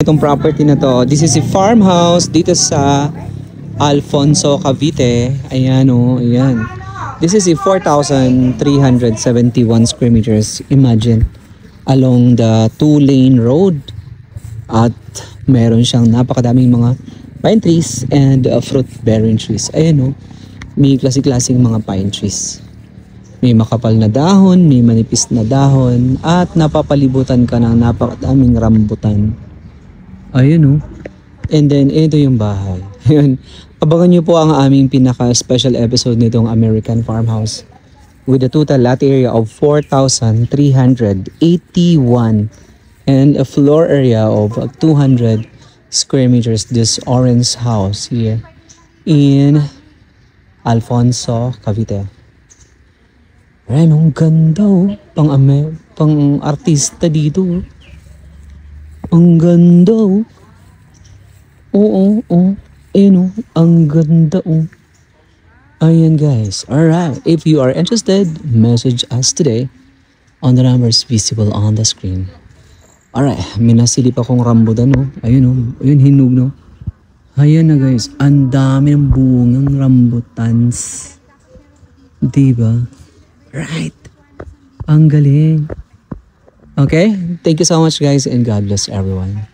Itong property na to, this is a farmhouse dito sa Alfonso, Cavite. Ayan o, ayan. This is a 4,371 square meters. Imagine, along the 2-lane road. At meron siyang napakadaming mga pine trees and fruit-bearing trees. Ayan o, may klase-klaseng mga pine trees. May makapal na dahon, may manipis na dahon, at napapalibutan ka ng napakadaming rambutan. Ayun o. And then, ito yung bahay. Ayun. Abangan nyo po ang aming pinaka-special episode nitong American Farmhouse with a total lot area of 4,381 and a floor area of 200 square meters. This orange house here in Alfonso, Cavite. Ayan, ang ganda oh. Pang artista dito oh. Ang ganda oh. Oo, oo. Ayan oh, ang ganda oh. Ayan guys. Alright, if you are interested, message us today on the numbers visible on the screen. Alright, minasilip akong rambutan oh. Ayun oh, ayun hinog no. Ayan na guys, ang dami ng bungang rambutans. Diba? Right. Ang galing. Okay, thank you so much guys and God bless everyone.